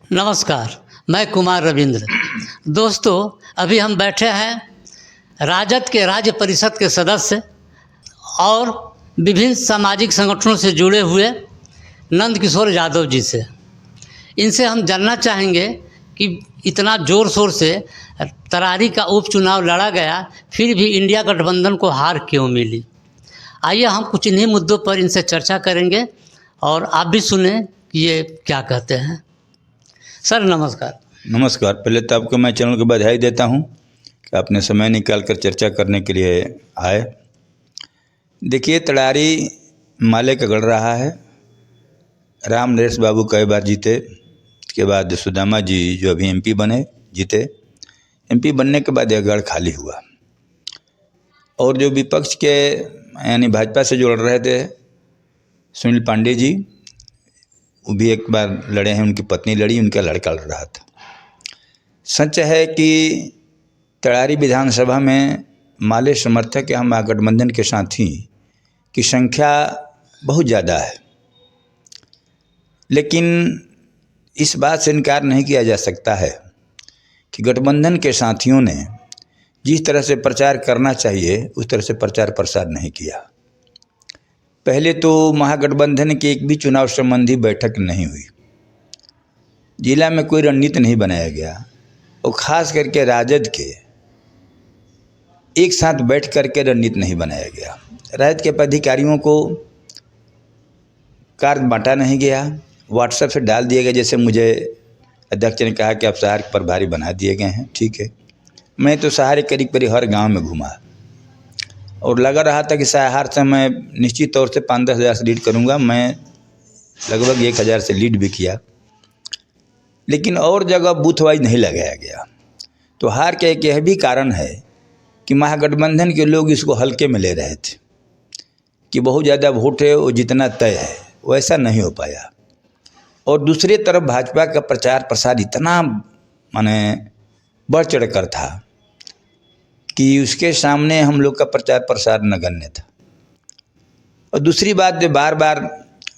नमस्कार। मैं कुमार रविंद्र। दोस्तों, अभी हम बैठे हैं राजद के राज्य परिषद के सदस्य और विभिन्न सामाजिक संगठनों से जुड़े हुए नंद किशोर यादव जी से। इनसे हम जानना चाहेंगे कि इतना ज़ोर शोर से तरारी का उपचुनाव लड़ा गया, फिर भी इंडिया गठबंधन को हार क्यों मिली। आइए हम कुछ इन्हीं मुद्दों पर इनसे चर्चा करेंगे और आप भी सुने कि ये क्या कहते हैं। सर नमस्कार। नमस्कार। पहले तो आपको मैं चैनल को बधाई देता हूं कि आपने समय निकाल कर चर्चा करने के लिए आए। देखिए, तड़ारी माले का गढ़ रहा है। राम नरेश बाबू कई बार जीते, उसके बाद सुदामा जी जो अभी एमपी बने जीते। एमपी बनने के बाद यह गढ़ खाली हुआ और जो विपक्ष के यानी भाजपा से जो लड़ रहे थे सुनील पांडे जी, वो भी एक बार लड़े हैं। उनकी पत्नी लड़ी, उनका लड़का लड़ रहा था। सच है कि तड़ारी विधानसभा में माले समर्थक या महागठबंधन के साथी की संख्या बहुत ज़्यादा है, लेकिन इस बात से इनकार नहीं किया जा सकता है कि गठबंधन के साथियों ने जिस तरह से प्रचार करना चाहिए उस तरह से प्रचार प्रसार नहीं किया। पहले तो महागठबंधन की एक भी चुनाव संबंधी बैठक नहीं हुई, जिला में कोई रणनीति नहीं बनाया गया और ख़ास करके राजद के एक साथ बैठ करके रणनीति नहीं बनाया गया। राजद के पदाधिकारियों को कार्य बांटा नहीं गया, व्हाट्सएप से डाल दिया गया। जैसे मुझे अध्यक्ष ने कहा कि आप शहर के प्रभारी बना दिए गए हैं, ठीक है। मैं तो शहर करीब करीब हर गांव में घूमा और लगा रहा था कि शहर से मैं निश्चित तौर से 5-10 हज़ार से लीड करूंगा। मैं लगभग 1,000 से लीड भी किया, लेकिन और जगह बूथ वाइज नहीं लगाया गया। तो हार का एक यह भी कारण है कि महागठबंधन के लोग इसको हल्के में ले रहे थे कि बहुत ज़्यादा वोट है, वो जितना तय है वैसा नहीं हो पाया। और दूसरी तरफ भाजपा का प्रचार प्रसार इतना माने बढ़ चढ़ कर था कि उसके सामने हम लोग का प्रचार प्रसार नगण्य था। और दूसरी बात, जो बार बार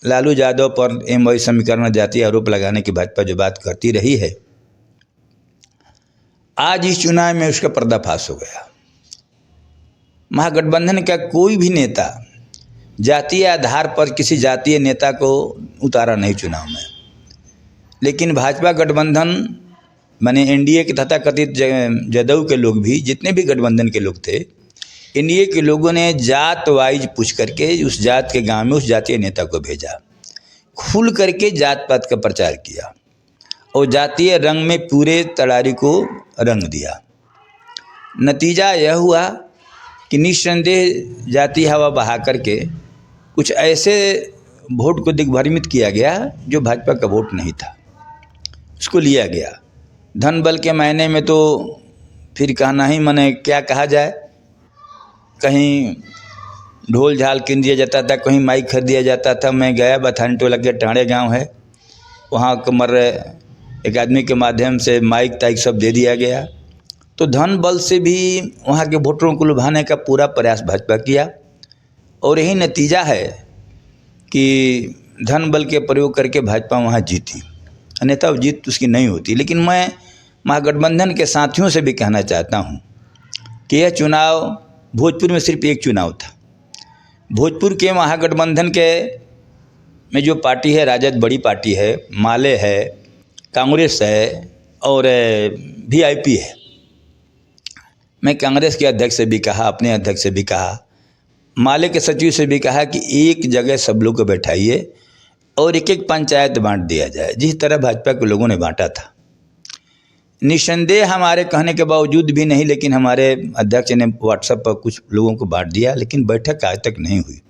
लालू यादव पर एमवाई समीकरण जातीय आरोप लगाने की भाजपा जो बात करती रही है, आज इस चुनाव में उसका पर्दाफाश हो गया। महागठबंधन का कोई भी नेता जातीय आधार पर किसी जातीय नेता को उतारा नहीं चुनाव में, लेकिन भाजपा गठबंधन माने एनडीए के तथाकथित जदयू के लोग भी, जितने भी गठबंधन के लोग थे, एनडीए के लोगों ने जात वाइज पूछ करके उस जात के गांव में उस जातीय नेता को भेजा, खुल करके जात पात का प्रचार किया और जातीय रंग में पूरे तड़ारी को रंग दिया। नतीजा यह हुआ कि निस्संदेह जातीय हवा बहा करके कुछ ऐसे वोट को दिग्भ्रमित किया गया जो भाजपा का वोट नहीं था, उसको लिया गया। धन बल के मायने में तो फिर कहना ही मने क्या कहा जाए। कहीं ढोल झाल कीन दिया जाता था, कहीं माइक खरीद दिया जाता था। मैं गया बथानी टोला के टाणे गांव है, वहाँ कमर एक आदमी के माध्यम से माइक ताइक सब दे दिया गया। तो धन बल से भी वहाँ के वोटरों को लुभाने का पूरा प्रयास भाजपा किया और यही नतीजा है कि धन बल के प्रयोग करके भाजपा वहाँ जीती, अन्यथा जीत उसकी नहीं होती। लेकिन मैं महागठबंधन के साथियों से भी कहना चाहता हूँ कि यह चुनाव भोजपुर में सिर्फ एक चुनाव था। भोजपुर के महागठबंधन के में जो पार्टी है, राजद बड़ी पार्टी है, माले है, कांग्रेस है और वीआईपी है। मैं कांग्रेस के अध्यक्ष से भी कहा, अपने अध्यक्ष से भी कहा, माले के सचिव से भी कहा कि एक जगह सब लोग को बैठाइए और एक एक पंचायत बांट दिया जाए, जिस तरह भाजपा के लोगों ने बांटा था। निस्संदेह हमारे कहने के बावजूद भी नहीं, लेकिन हमारे अध्यक्ष ने व्हाट्सएप पर कुछ लोगों को बांट दिया, लेकिन बैठक आज तक नहीं हुई।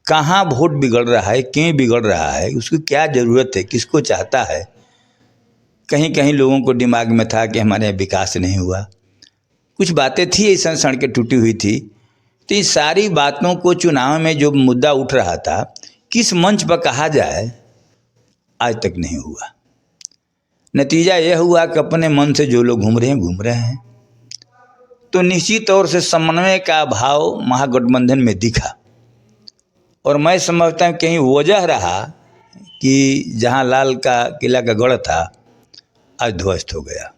कहाँ वोट बिगड़ रहा है, क्यों बिगड़ रहा है, उसकी क्या ज़रूरत है, किसको चाहता है। कहीं कहीं लोगों को दिमाग में था कि हमारे यहाँ विकास नहीं हुआ, कुछ बातें थी ऐसा सड़कें टूटी हुई थी। तो इस सारी बातों को चुनाव में जो मुद्दा उठ रहा था, किस मंच पर कहा जाए, आज तक नहीं हुआ। नतीजा यह हुआ कि अपने मन से जो लोग घूम रहे हैं। तो निश्चित तौर से समन्वय का अभाव महागठबंधन में दिखा और मैं समझता हूँ कहीं वजह रहा कि जहाँ लाल का किला का गढ़ था आज ध्वस्त हो गया।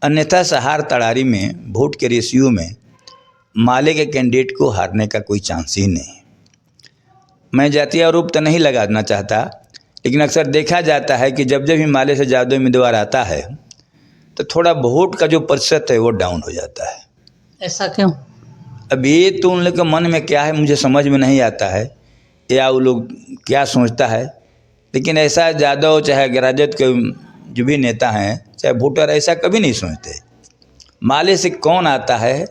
अन्यथा सहार तड़ारी में वोट के रेशियो में माले के कैंडिडेट को हारने का कोई चांस ही नहीं। मैं जातीय आरोप तो नहीं लगाना चाहता, लेकिन अक्सर देखा जाता है कि जब जब हिमालय से ज़्यादा उम्मीदवार आता है तो थोड़ा वोट का जो प्रतिशत है वो डाउन हो जाता है। ऐसा क्यों? अब ये तो उन लोग के मन में क्या है मुझे समझ में नहीं आता है, या वो लोग क्या सोचता है। लेकिन ऐसा यादव चाहे राजद के जो भी नेता हैं चाहे वोटर ऐसा कभी नहीं सोचते। माले से कौन आता है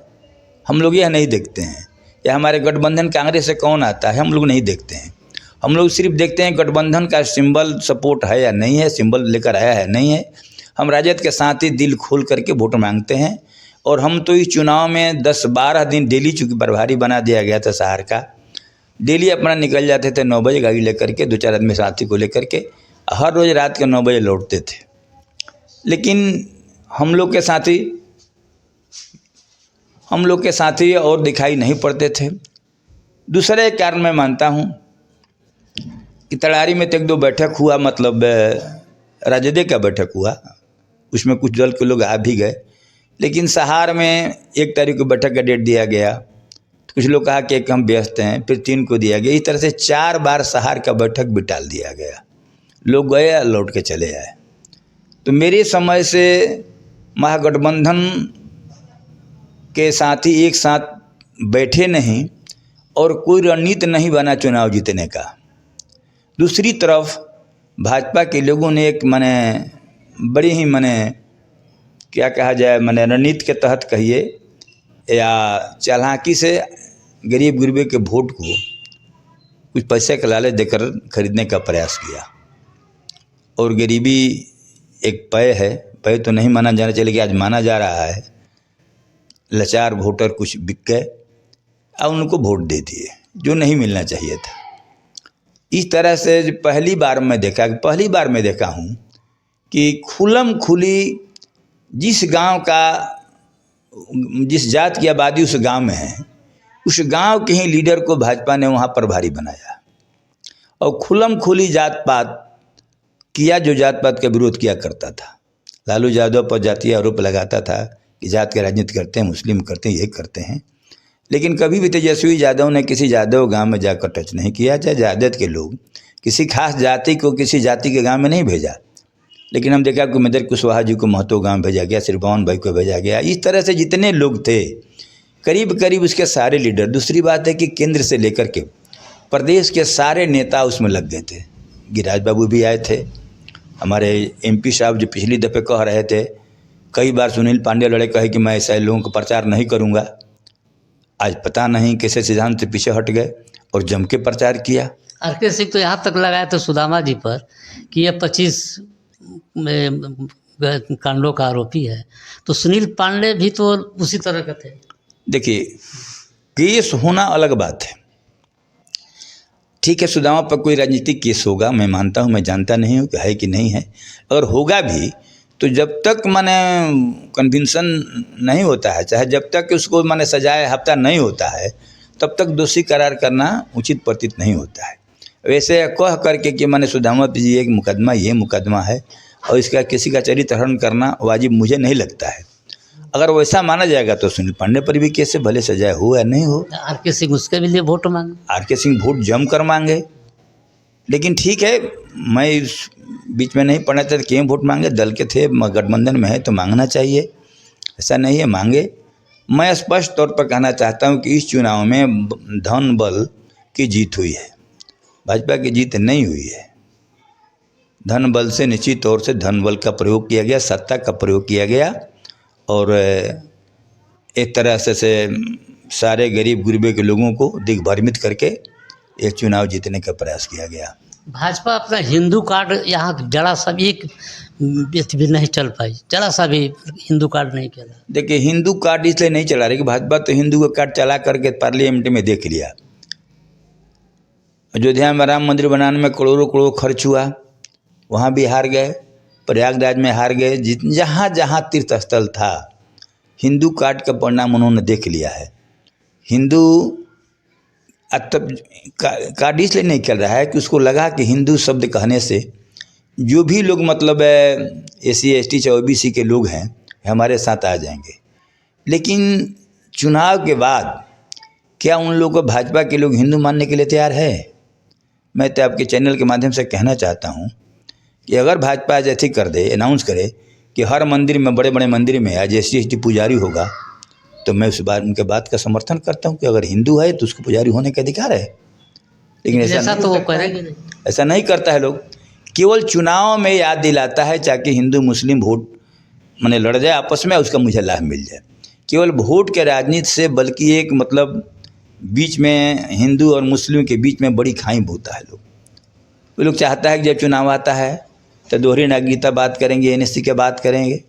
हम लोग यह नहीं देखते हैं, या हमारे गठबंधन कांग्रेस से कौन आता है हम लोग नहीं देखते हैं। हम लोग सिर्फ देखते हैं गठबंधन का सिंबल सपोर्ट है या नहीं है, सिंबल लेकर आया है नहीं है। हम राजद के साथ ही दिल खोल करके वोट मांगते हैं। और हम तो इस चुनाव में 10-12 दिन डेली, चूँकि प्रभारी बना दिया गया था शहर का, डेली अपना निकल जाते थे 9 बजे गाड़ी लेकर के, 2-4 आदमी साथी को लेकर के, हर रोज़ रात के 9 बजे लौटते थे। लेकिन हम लोग के साथी और दिखाई नहीं पड़ते थे। दूसरा एक कारण मैं मानता हूँ कि तड़ारी में तो 1-2 बैठक हुआ, मतलब राजद का बैठक हुआ, उसमें कुछ दल के लोग आ भी गए। लेकिन सहार में 1 तारीख को बैठक का डेट दिया गया, तो कुछ लोग कहा कि एक हम व्यस्त हैं, फिर 3 को दिया गया। इस तरह से 4 बार सहार का बैठक भी टाल दिया गया। लोग गए लौट के चले आए। तो मेरे समय से महागठबंधन के साथी एक साथ बैठे नहीं और कोई रणनीति नहीं बना चुनाव जीतने का। दूसरी तरफ भाजपा के लोगों ने एक बड़ी ही क्या कहा जाए रणनीति के तहत कहिए या चालाकी से गरीब गुरबे के वोट को कुछ पैसे का लालच देकर खरीदने का प्रयास किया। और गरीबी एक पेय है, पेय तो नहीं माना जाना चाहिए, लेकिन आज माना जा रहा है। लाचार वोटर कुछ बिक गए और उनको वोट दे दिए जो नहीं मिलना चाहिए था। इस तरह से पहली बार मैं देखा हूँ कि खुलम खुली जिस जात की आबादी उस गांव में है, उस गांव के ही लीडर को भाजपा ने वहाँ प्रभारी बनाया और खुलम खुली जात पात किया, जो जात पात का विरोध किया करता था। लालू यादव पर जातीय आरोप लगाता था कि जात के राजनीति करते हैं, मुस्लिम करते हैं, ये करते हैं। लेकिन कभी भी तेजस्वी यादव ने किसी यादव गांव में जाकर टच नहीं किया। चाहे यादव के लोग किसी खास जाति को किसी जाति के गांव में नहीं भेजा, लेकिन हम देखा कि उमेंद्र कुशवाहा जी को महतो गांव भेजा गया, श्रीभवन भाई को भेजा गया। इस तरह से जितने लोग थे करीब करीब उसके सारे लीडर। दूसरी बात है कि केंद्र से लेकर के प्रदेश के सारे नेता उसमें लग गए थे। गिरिराज बाबू भी आए थे, हमारे MP साहब जो पिछली दफ़े कह रहे थे, कई बार सुनील पांडे लड़े कहे कि मैं ऐसे लोगों का प्रचार नहीं करूँगा। आज पता नहीं कैसे सिद्धांत से पीछे हट गए और जम के प्रचार किया। RK सिंह तो यहाँ तक लगाया था सुदामा जी पर कि यह 25 कांडों का आरोपी है। तो सुनील पांडे भी तो उसी तरह का थे। देखिए, केस होना अलग बात है। ठीक है, सुदामा पर कोई राजनीतिक केस होगा, मैं मानता हूँ, मैं जानता नहीं हूँ कि है कि नहीं है। अगर होगा भी तो जब तक कन्विंसन नहीं होता है, चाहे जब तक उसको सजाए हफ्ता नहीं होता है, तब तक दोषी करार करना उचित प्रतीत नहीं होता है। वैसे कह करके कि सुदामा जी एक मुकदमा ये मुकदमा है और इसका किसी का चरित्र हरण करना वाजिब मुझे नहीं लगता है। अगर वैसा माना जाएगा तो सुनील पांडे पर भी केस से भले सजाए हो या नहीं हो। RK सिंह उसके भी लिए वोट मांगे, RK सिंह वोट जम कर मांगे। लेकिन ठीक है, मैं इस बीच में नहीं पढ़ा था क्यों वोट मांगे, दल के थे, गठबंधन में है तो मांगना चाहिए, ऐसा नहीं है मांगे। मैं स्पष्ट तौर पर कहना चाहता हूं कि इस चुनाव में धन बल की जीत हुई है, भाजपा की जीत नहीं हुई है। धन बल से निश्चित तौर से धन बल का प्रयोग किया गया, सत्ता का प्रयोग किया गया और एक तरह से सारे गरीब गुरबे के लोगों को दिग्भ्रमित करके एक चुनाव जीतने का प्रयास किया गया। भाजपा अपना हिंदू कार्ड यहाँ जरा सा भी भी नहीं चल पाई, जरा सा भी हिंदू कार्ड नहीं चला। देखिए, हिंदू कार्ड इसलिए नहीं चला रही कि भाजपा तो हिंदू का कार्ड चला करके पार्लियामेंट में देख लिया। अयोध्या में राम मंदिर बनाने में करोड़ों करोड़ खर्च हुआ, वहाँ भी हार गए। प्रयागराज में हार गए। जहाँ जहाँ तीर्थ स्थल था, हिंदू कार्ड का परिणाम उन्होंने देख लिया है। हिंदू कार्ड इसलिए नहीं चल रहा है कि उसको लगा कि हिंदू शब्द कहने से जो भी लोग मतलब SC ST चाहे OBC के लोग हैं हमारे साथ आ जाएंगे, लेकिन चुनाव के बाद क्या उन लोगों को भाजपा के लोग हिंदू मानने के लिए तैयार है? मैं तो आपके चैनल के माध्यम से कहना चाहता हूँ कि अगर भाजपा आज ऐसी कर दे, अनाउंस करे कि हर मंदिर में, बड़े बड़े मंदिर में आज SC ST पुजारी होगा, तो मैं उस बात, उनके बात का समर्थन करता हूँ कि अगर हिंदू है तो उसको पुजारी होने का अधिकार है। लेकिन ऐसा तो वो करेंगे नहीं। ऐसा नहीं करता है लोग, केवल चुनाव में याद दिलाता है ताकि हिंदू मुस्लिम वोट माने लड़ जाए आपस में, उसका मुझे लाभ मिल जाए। केवल वोट के राजनीति से, बल्कि एक मतलब बीच में हिंदू और मुस्लिम के बीच में बड़ी खाई बोता है लोग। वो लोग चाहता है कि जब चुनाव आता है तो दोहरी नागरिकता बात करेंगे, NSC के बात करेंगे,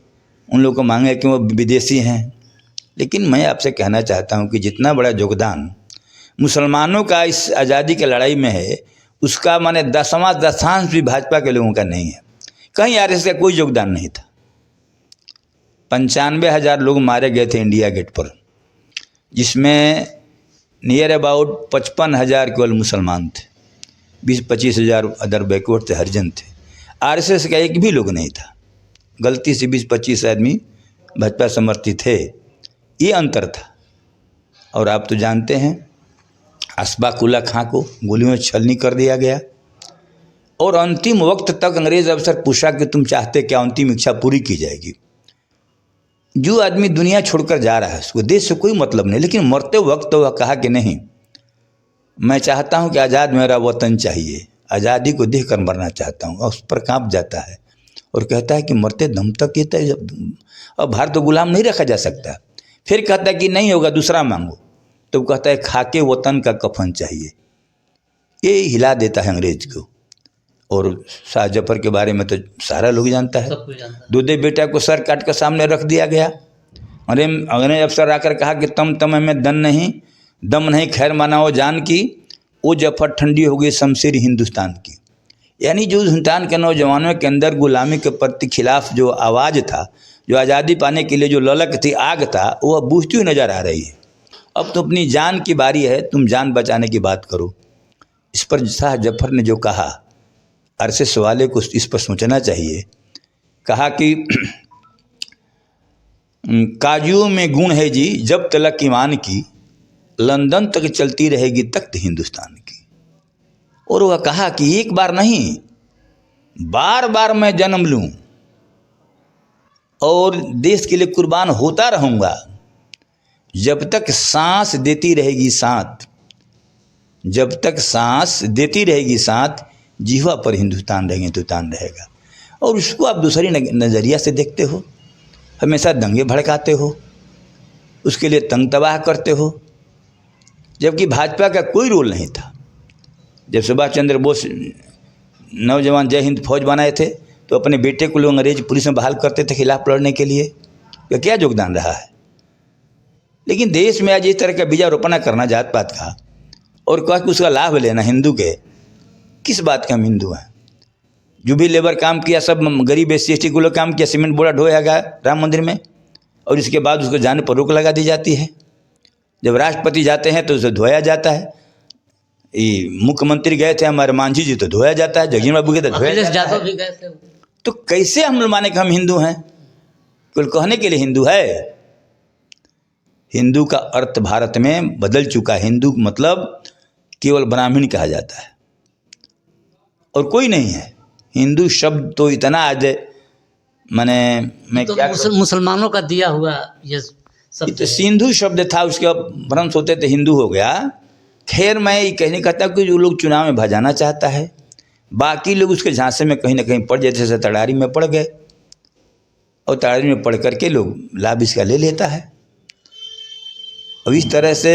उन लोग को मांगे कि वो विदेशी हैं। लेकिन मैं आपसे कहना चाहता हूं कि जितना बड़ा योगदान मुसलमानों का इस आज़ादी की लड़ाई में है, उसका माने 10वां दशांश भी भाजपा के लोगों का नहीं है। कहीं RSS का कोई योगदान नहीं था। 95,000 लोग मारे गए थे इंडिया गेट पर, जिसमें नियर अबाउट 55,000 केवल मुसलमान थे, 20-25 हज़ार अदर बैकवर्ड थे, हरिजन थे। RSS का एक भी लोग नहीं था। गलती से 20-25 आदमी भाजपा समर्थी थे, ये अंतर था। और आप तो जानते हैं अशफाक उल्ला खां को गोलियों में छलनी कर दिया गया, और अंतिम वक्त तक अंग्रेज अफसर पूछा कि तुम चाहते क्या, अंतिम इच्छा पूरी की जाएगी। जो आदमी दुनिया छोड़कर जा रहा है उसको देश से कोई मतलब नहीं, लेकिन मरते वक्त वह कहा कि नहीं, मैं चाहता हूं कि आज़ाद मेरा वतन चाहिए, आज़ादी को देख कर मरना चाहता हूं। और उस पर कांप जाता है और कहता है कि मरते दम तक ये तय, अब भारत तो गुलाम नहीं रखा जा सकता। फिर कहता है कि नहीं होगा, दूसरा मांगो, तो कहता है खाके वतन का कफन चाहिए। ये हिला देता है अंग्रेज को। और शाह जफर के बारे में तो सारा लोग जानता है, दूधे बेटा को सर काट कर सामने रख दिया गया। अरे अंग्रेज अफसर आकर कहा कि तम में दम नहीं खैर मानाओ जान की, वो जफर ठंडी हो गई शमशीर हिंदुस्तान की। यानी जो हिंदुस्तान के नौजवानों के अंदर गुलामी के प्रति खिलाफ जो आवाज़ था, जो आज़ादी पाने के लिए जो ललक थी, आग था, वह बुझती हुई नज़र आ रही है। अब तो अपनी जान की बारी है, तुम जान बचाने की बात करो। इस पर शाह जफर ने जो कहा, RSS वाले को इस पर सोचना चाहिए। कहा कि काजू में गुण है जी जब तलक ईमान की, लंदन तक चलती रहेगी तख्त हिंदुस्तान की। और वह कहा कि एक बार नहीं, बार बार मैं जन्म लूं और देश के लिए कुर्बान होता रहूँगा, जब तक सांस देती रहेगी साथ, जब तक सांस देती रहेगी साथ, जीवा पर हिंदुस्तान रहेंगे, हिंदुस्तान रहेगा। और उसको आप दूसरी नज़रिया से देखते हो, हमेशा दंगे भड़काते हो, उसके लिए तंग तबाह करते हो, जबकि भाजपा का कोई रोल नहीं था। जब सुभाष चंद्र बोस नौजवान जय हिंद फौज बनाए थे तो अपने बेटे को लोग अंग्रेज पुलिस में बहाल करते थे खिलाफ लड़ने के लिए। क्या योगदान रहा है। लेकिन देश में आज इस तरह का बीजारोपण करना जात पात का, और कह कि उसका लाभ लेना हिंदू के, किस बात का हम हिंदू हैं। जो भी लेबर काम किया सब गरीब SC ST को लोग काम किया, सीमेंट बोरा ढोया गया राम मंदिर में, और इसके बाद उसको जाने पर रोक लगा दी जाती है। जब राष्ट्रपति जाते हैं तो उसे धोया जाता है। ये मुख्यमंत्री गए थे हमारे मांझी जी, तो धोया जाता है। जगीर बाबू के तो धोया जाता है। तो कैसे हम लोग माने कि हम हिंदू हैं? केवल कहने के लिए हिंदू है। हिंदू का अर्थ भारत में बदल चुका है। हिंदू मतलब केवल ब्राह्मण कहा जाता है और कोई नहीं है। हिंदू शब्द तो इतना आज माने मैं तो क्या मुसलमानों का दिया हुआ ये सब, तो सिंधु शब्द था, उसके भ्रंश होते थे, हिंदू हो गया। खैर मैं ये कहने कहता कि जो लोग चुनाव में भजाना चाहता है, बाकी लोग उसके झांसे में कहीं ना कहीं पड़ जाते, जैसे तड़ारी में पड़ गए, और तड़ारी में पड़ करके लोग लाभ इसका ले लेता है। अब इस तरह से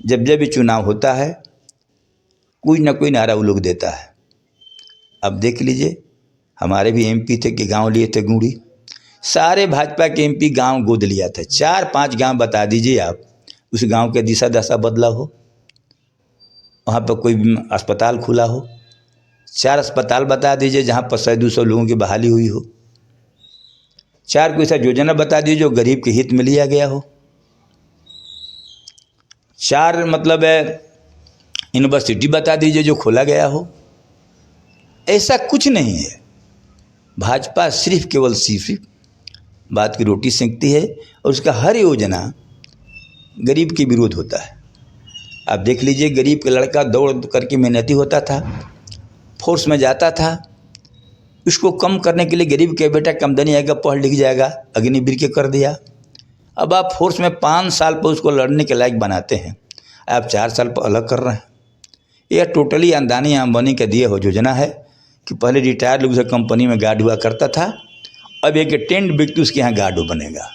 जब भी चुनाव होता है कोई ना कोई नारा वो लोग देता है। अब देख लीजिए, हमारे भी MP थे कि गांव लिए थे गुड़ी, सारे भाजपा के MP गांव गोद लिया था। 4-5 गांव बता दीजिए आप, उस गांव के दिशा दशा बदला हो, वहाँ पर कोई अस्पताल खुला हो। 4 अस्पताल बता दीजिए जहाँ पर 100-200 लोगों की बहाली हुई हो। 4 कोई ऐसा योजना बता दीजिए जो गरीब के हित में लिया गया हो। 4 मतलब यूनिवर्सिटी बता दीजिए जो खोला गया हो। ऐसा कुछ नहीं है। भाजपा सिर्फ केवल सिर्फ बात की रोटी सेंकती है और उसका हर योजना गरीब के विरोध होता है। आप देख लीजिए, गरीब का लड़का दौड़ करके मेहनती होता था, फोर्स में जाता था, उसको कम करने के लिए गरीब के बेटा कम आमदनी आएगा, पढ़ लिख जाएगा, अग्निवीर के कर दिया। अब आप फोर्स में 5 साल पर उसको लड़ने के लायक बनाते हैं, आप 4 साल पर अलग कर रहे हैं। यह टोटली अदानी अंबानी का दिया हुआ योजना है कि पहले रिटायर लोग से कंपनी में गार्ड हुआ करता था, अब एक टेंट व्यक्ति उसके यहाँ गार्ड बनेगा।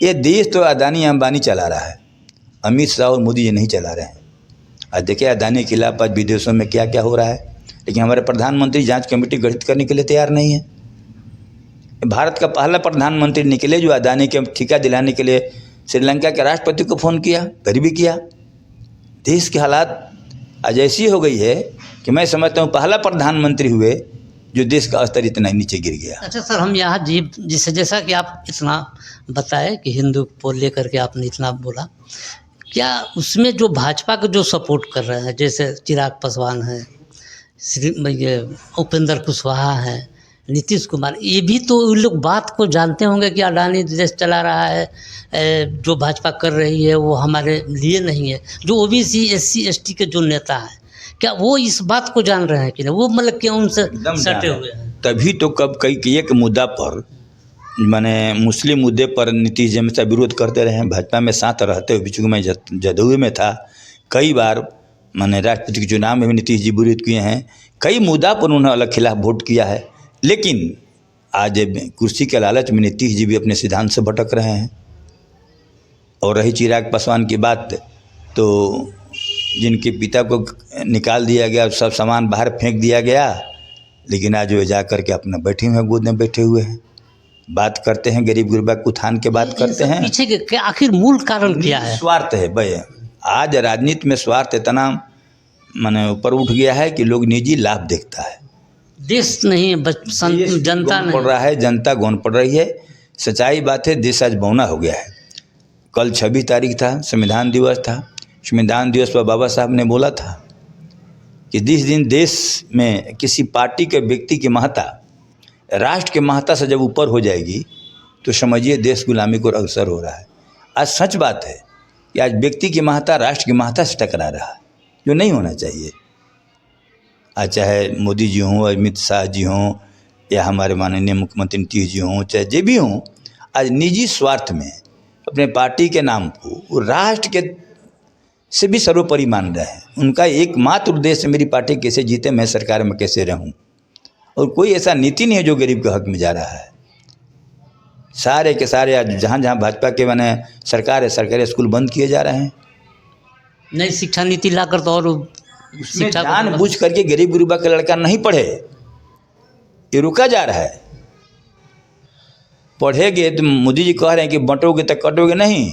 ये देश तो अदानी अंबानी चला रहा है, अमित शाह और मोदी जी नहीं चला रहे हैं। आज देखिए अदानी के खिलाफ आज विदेशों में क्या क्या हो रहा है, लेकिन हमारे प्रधानमंत्री जांच कमेटी गठित करने के लिए तैयार नहीं है। भारत का पहला प्रधानमंत्री निकले जो अदानी के ठेका दिलाने के लिए श्रीलंका के राष्ट्रपति को फ़ोन किया, फिर भी किया। देश के हालात आज ऐसी हो गई है कि मैं समझता हूँ पहला प्रधानमंत्री हुए जो देश का स्तर इतना नीचे गिर गया। अच्छा सर, हम यहाँ जैसा कि आप इतना बताए कि हिंदू को लेकर के आपने इतना बोला, क्या उसमें जो भाजपा को जो सपोर्ट कर रहे हैं, जैसे चिराग पासवान है, ये उपेंद्र कुशवाहा है, नीतीश कुमार, ये भी तो उन लोग बात को जानते होंगे कि अडानी देश चला रहा है, जो भाजपा कर रही है वो हमारे लिए नहीं है। जो ओबीसी SC ST के जो नेता हैं, क्या वो इस बात को जान रहे हैं कि नहीं? वो मतलब क्या उनसे सटे हुए हैं? तभी तो कब कई एक मुद्दा पर माने मुस्लिम मुद्दे पर नीतीश जी हमेशा विरोध करते रहे हैं। भाजपा में साथ रहते हुए, बीच में जदयू में था, कई बार माने राष्ट्रपति के चुनाव में भी नीतीश जी विरोध किए हैं, कई मुद्दा पर उन्होंने अलग खिलाफ वोट किया है। लेकिन आज कुर्सी के लालच में नीतीश जी भी अपने सिद्धांत से भटक रहे हैं। और रही चिराग पासवान की बात, तो जिनके पिता को निकाल दिया गया, सब सामान बाहर फेंक दिया गया, लेकिन आज वो जा कर के अपना बैठे हुए हैं, गोद में बैठे हुए हैं, बात करते हैं, गरीब गुरबा के उत्थान के बात करते हैं। पीछे के आखिर मूल कारण क्या है? स्वार्थ है भाई। आज राजनीति में स्वार्थ इतना माने ऊपर उठ गया है कि लोग निजी लाभ देखता है, देश नहीं, जनता नहीं पड़ रहा है, जनता गौन पड़ रही है। सच्चाई बात है, देश आज बौना हो गया है। कल 26 तारीख था, संविधान दिवस था। संविधान दिवस पर बाबा साहब ने बोला था कि जिस दिन देश में किसी पार्टी के व्यक्ति की महत्ता राष्ट्र के महत्ता से जब ऊपर हो जाएगी तो समझिए देश गुलामी को अग्रसर हो रहा है। आज सच बात है कि आज व्यक्ति की महत्ता राष्ट्र की महत्ता से टकरा रहा है, जो नहीं होना चाहिए। आज चाहे मोदी जी हों, अमित शाह जी हों, या हमारे माननीय मुख्यमंत्री नीतीश जी हों, चाहे जो भी हों, आज निजी स्वार्थ में अपने पार्टी के नाम को वो राष्ट्र के से भी सर्वोपरि मान रहे हैं। उनका एकमात्र उद्देश्य मेरी पार्टी कैसे जीते, मैं सरकार में कैसे रहूं, और कोई ऐसा नीति नहीं है जो गरीब के हक में जा रहा है। सारे के सारे आज जहाँ जहाँ भाजपा के माने सरकार है, सरकारी स्कूल बंद किए जा रहे हैं। नई शिक्षा नीति लाकर तो और उसमें जानबूझ करके गरीब गुरबा का लड़का नहीं पढ़े, ये रुका जा रहा है। पढ़ेगे तो मोदी जी कह रहे हैं कि बंटोगे तो कटोगे नहीं,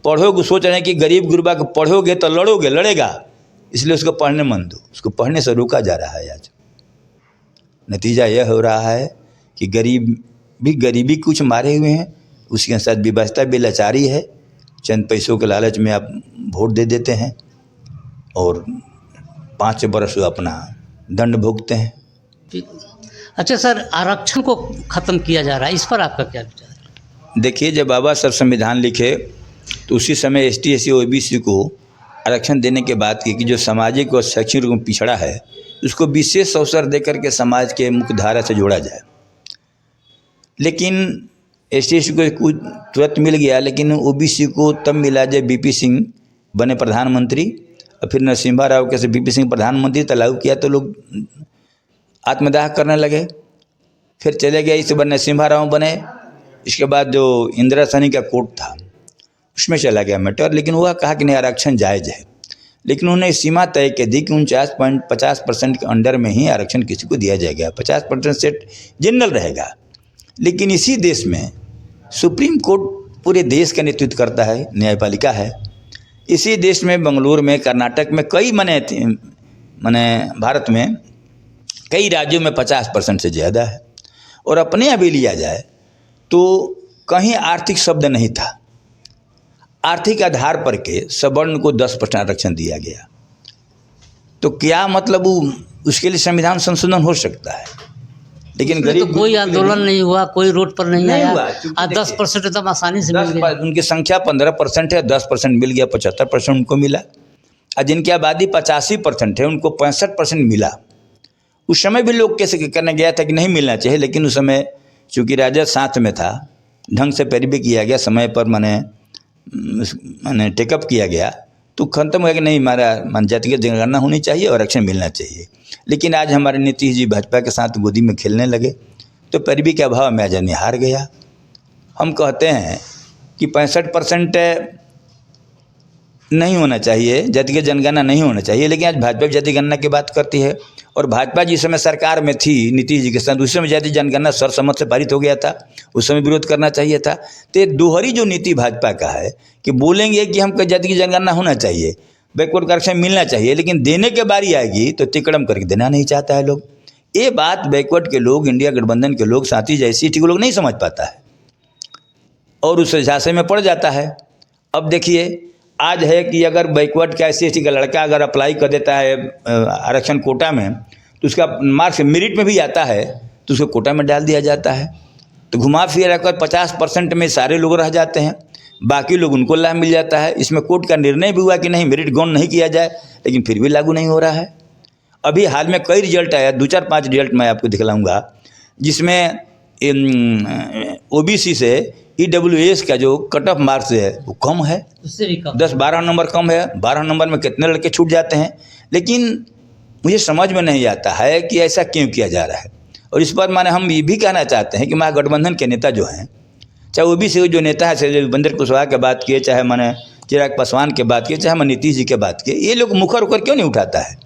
पढ़ोगे, सोच रहे हैं कि गरीब गुरबा को पढ़ोगे तो लड़ोगे, लड़ेगा, इसलिए उसको पढ़ने मन दो। उसको पढ़ने से रोका जा रहा है। आज नतीजा यह हो रहा है कि गरीब भी गरीबी कुछ मारे हुए हैं, उसके साथ व्यवस्था भी लाचारी है। चंद पैसों के लालच में आप वोट दे देते हैं और 5 बरस अपना दंड भोगते हैं। अच्छा सर, आरक्षण को ख़त्म किया जा रहा है, इस पर आपका क्या विचार है? देखिए, जब बाबा साहब संविधान लिखे तो उसी समय ST SC OBC को आरक्षण देने के बाद कि जो सामाजिक और शैक्षणिक रूप में पिछड़ा है उसको विशेष अवसर देकर के समाज के मुख्य धारा से जोड़ा जाए। लेकिन ST SC को तुरंत मिल गया, लेकिन OBC को तब मिला जब BP सिंह बने प्रधानमंत्री, और फिर नरसिम्हा राव कैसे BP सिंह प्रधानमंत्री तो लागू किया तो लोग आत्मदाह करने लगे। फिर चले गए, इस बार नरसिम्हा राव बने। इसके बाद जो इंदिरा सहनी का कोर्ट था उसमें चला गया मैटर, लेकिन वह कहा कि नहीं आरक्षण जायज़ है। लेकिन उन्होंने सीमा तय कर दी कि 49.50% के अंडर में ही आरक्षण किसी को दिया जाएगा, 50% सेट जनरल रहेगा। लेकिन इसी देश में सुप्रीम कोर्ट पूरे देश का नेतृत्व करता है, न्यायपालिका है। इसी देश में बेंगलुरु में, कर्नाटक में, कई मने भारत में कई राज्यों में 50% से ज़्यादा है। और अपने अभी लिया जाए तो कहीं आर्थिक शब्द नहीं था। आर्थिक आधार पर के सवर्ण को 10% आरक्षण दिया गया, तो क्या मतलब उसके लिए संविधान संशोधन हो सकता है। लेकिन उसमें गरीब तो कोई आंदोलन नहीं हुआ, कोई रोड पर नहीं नहीं आया। हुआ, क्योंकि आज 10% एकदम आसानी से मिल गया। उनकी संख्या 15% है, 10% मिल गया, 75% उनको मिला। और जिनकी आबादी 85% है उनको 65% मिला। उस समय भी लोग कैसे करने गया था कि नहीं मिलना चाहिए, लेकिन उस समय चूँकि राजद साथ में था, ढंग से पैरवी किया गया, समय पर मैंने टेकअप किया गया, तो खत्म हो गया कि नहीं, हमारा जातिगत जनगणना होनी चाहिए और आरक्षण मिलना चाहिए। लेकिन आज हमारे नीतीश जी भाजपा के साथ गोदी में खेलने लगे, तो पैरवी के अभाव में आजादी हार गया। हम कहते हैं कि 65% नहीं होना चाहिए, जातिगत जनगणना नहीं होना चाहिए, लेकिन आज भाजपा जाति गणना की बात करती है। और भाजपा जिस समय सरकार में थी नीतीश जी के साथ, उस समय जाति जनगणना सर्वसम्मत से पारित हो गया था, उस समय विरोध करना चाहिए था। तो दोहरी जो नीति भाजपा का है कि बोलेंगे कि हमको जाति की जनगणना होना चाहिए, बैकवर्ड आरक्षण मिलना चाहिए, लेकिन देने के बारी आएगी तो तिकड़म करके देना नहीं चाहता है लोग। ये बात बैकवर्ड के लोग, इंडिया गठबंधन के लोग, साथी जैसी के लोग नहीं समझ पाता है और उस झांसे में पड़ जाता है। अब देखिए, आज है कि अगर बैकवर्ड का SC/ST का लड़का अगर अप्लाई कर देता है आरक्षण कोटा में, तो उसका मार्क्स मेरिट में भी आता है, तो उसको कोटा में डाल दिया जाता है। तो घुमा फिरा कर 50% में सारे लोग रह जाते हैं, बाकी लोग उनको लाभ मिल जाता है। इसमें कोर्ट का निर्णय भी हुआ कि नहीं, मेरिट गौण नहीं किया जाए, लेकिन फिर भी लागू नहीं हो रहा है। अभी हाल में कई रिजल्ट आया, 2-4-5 रिजल्ट मैं आपको दिखलाऊंगा, जिसमें OBC से EWS का जो कट ऑफ मार्क्स है वो कम है, उससे भी कम, 10-12 नंबर कम है। 12 नंबर में कितने लड़के छूट जाते हैं। लेकिन मुझे समझ में नहीं आता है कि ऐसा क्यों किया जा रहा है। और इस पर हम ये भी कहना चाहते हैं कि महागठबंधन के नेता जो हैं, चाहे OBC जो नेता है देवेंद्र कुशवाहा के बात किए, चाहे चिराग पासवान के बात किए, चाहे नीतीश जी के बात किए, ये लोग मुखर होकर क्यों नहीं उठाता है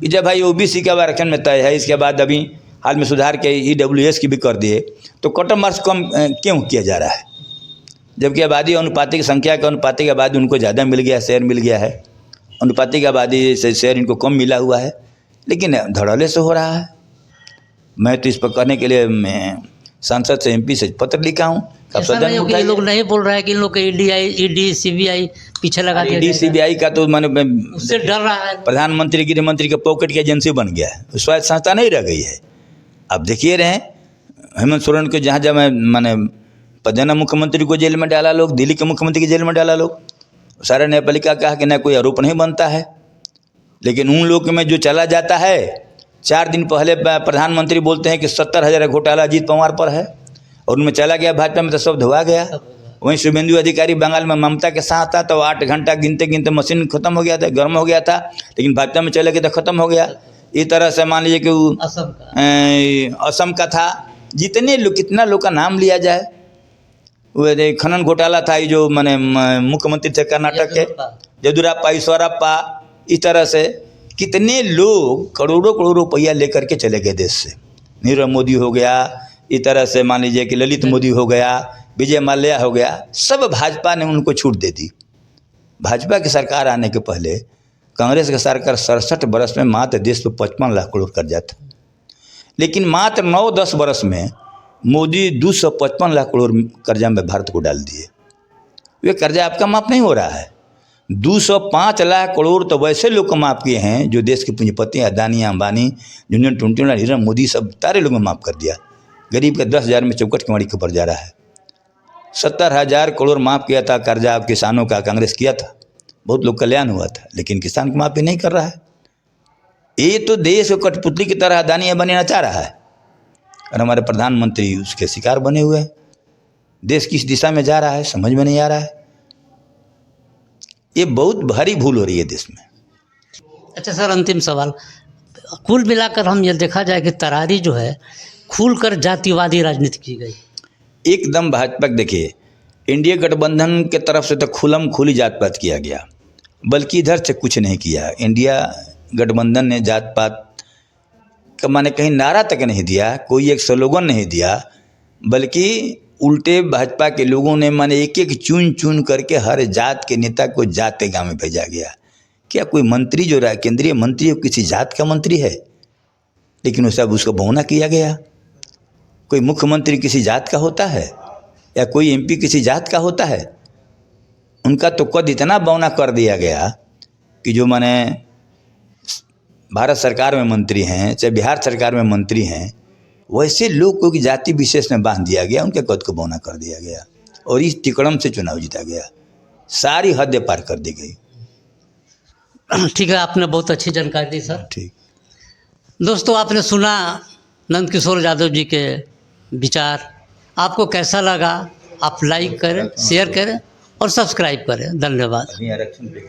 कि जब भाई OBC का आरक्षण में तय है, इसके बाद अभी हाल में सुधार के EWS की भी कर दिए, तो कट ऑफ मार्क्स कम क्यों किया जा रहा है, जबकि आबादी अनुपातिक संख्या के अनुपातिक आबादी उनको ज़्यादा मिल गया, शेयर मिल गया है, अनुपातिक आबादी से शेयर इनको कम मिला हुआ है, लेकिन धड़ल्ले से हो रहा है। मैं तो इस पर करने के लिए मैं सांसद से MP से पत्र लिखा हूँ। ऐसा नहीं हो कि लोग नहीं बोल रहा है कि इन लोग के ED CBI पीछे लगा दिया ED CBI का तो उससे डर रहा है। प्रधानमंत्री गृह मंत्री के पॉकेट की एजेंसी बन गया है, स्वायत्त संस्था नहीं रह गई है। अब देखिए रहे हेमंत सोरेन को जहाँ जहाँ पदेना मुख्यमंत्री को जेल में डाला लोग, दिल्ली के मुख्यमंत्री की जेल में डाला लोग, सारा न्यायपालिका कहा कि न कोई आरोप नहीं बनता है। लेकिन उन लोग में जो चला जाता है, 4 दिन पहले प्रधानमंत्री बोलते हैं कि 70,000 घोटाला अजीत पवार पर है, और उनमें चला गया भाजपा में तो सब धोआ गया। वहीं शुभेंदु अधिकारी बंगाल में ममता के साथ था, तो 8 घंटा गिनते गिनते मशीन खत्म हो गया था, गर्म हो गया था, लेकिन भाजपा में चले गए तो खत्म हो गया। इस तरह से मान लीजिए कि असम का था, जितने लोग, कितना लोग का नाम लिया जाए। वो खनन घोटाला था, ये जो मुख्यमंत्री थे कर्नाटक के, येदियुरप्पा, ईश्वरप्पा, इस तरह से कितने लोग करोड़ों करोड़ों रुपया लेकर के चले गए देश से। नीरव मोदी हो गया, इस तरह से मान लीजिए कि ललित मोदी हो गया, विजय माल्या हो गया, सब भाजपा ने उनको छूट दे दी। भाजपा की सरकार आने के पहले कांग्रेस का सरकार 67 बरस में मात्र देश पर 55 लाख करोड़ कर्जा था, लेकिन मात्र 9-10 बरस में मोदी 255 लाख करोड़ कर्जा में भारत को डाल दिए। वे कर्जा आपका माफ़ नहीं हो रहा है। 205 लाख करोड़ तो वैसे लोग को माफ़ किए हैं जो देश के पूंजीपति, अदानी, अंबानी, जूनियर टुनटुन, नीरव मोदी, सब सारे लोगों को माफ़ कर दिया। गरीब के 10,000 में चौकट किमाड़ी के ऊपर जा रहा है। 70,000 करोड़ माफ़ किया था कर्जा किसानों का, कांग्रेस किया था, बहुत लोग कल्याण हुआ था, लेकिन किसान की माफ़ी नहीं कर रहा है। ये तो देश को कठपुतली की तरह अदानी बनाना चाह रहा है, और हमारे प्रधानमंत्री उसके शिकार बने हुए हैं। देश किस दिशा में जा रहा है समझ में नहीं आ रहा है। ये बहुत भारी भूल हो रही है देश में। अच्छा सर, अंतिम सवाल, कुल मिलाकर हम ये देखा जाए कि तरारी जो है खुलकर जातिवादी राजनीति की गई एकदम। भाजपा देखिए, इंडिया गठबंधन के तरफ से तो खुलम खुली जात पात किया गया, बल्कि इधर से कुछ नहीं किया। इंडिया गठबंधन ने जात पात का कहीं नारा तक नहीं दिया, कोई एक स्लोगन नहीं दिया, बल्कि उल्टे भाजपा के लोगों ने एक एक चुन चुन करके हर जात के नेता को जात के गाँव में भेजा गया। क्या कोई मंत्री जो रहा, केंद्रीय मंत्री हो, किसी जात का मंत्री है? लेकिन वो सब उसको भौना किया गया। कोई मुख्यमंत्री किसी जात का होता है, या कोई MP किसी जात का होता है? उनका तो कद इतना बौना कर दिया गया कि जो भारत सरकार में मंत्री हैं, चाहे बिहार सरकार में मंत्री हैं, वैसे लोग को कि जाति विशेष में बांध दिया गया, उनके कद को बौना कर दिया गया और इस तिकड़म से चुनाव जीता गया। सारी हदें पार कर दी गई। ठीक है, आपने बहुत अच्छी जानकारी दी सर। ठीक। दोस्तों, आपने सुना नंदकिशोर यादव जी के विचार। आपको कैसा लगा? आप लाइक करें, शेयर करें और सब्सक्राइब करें। धन्यवाद। आरक्षण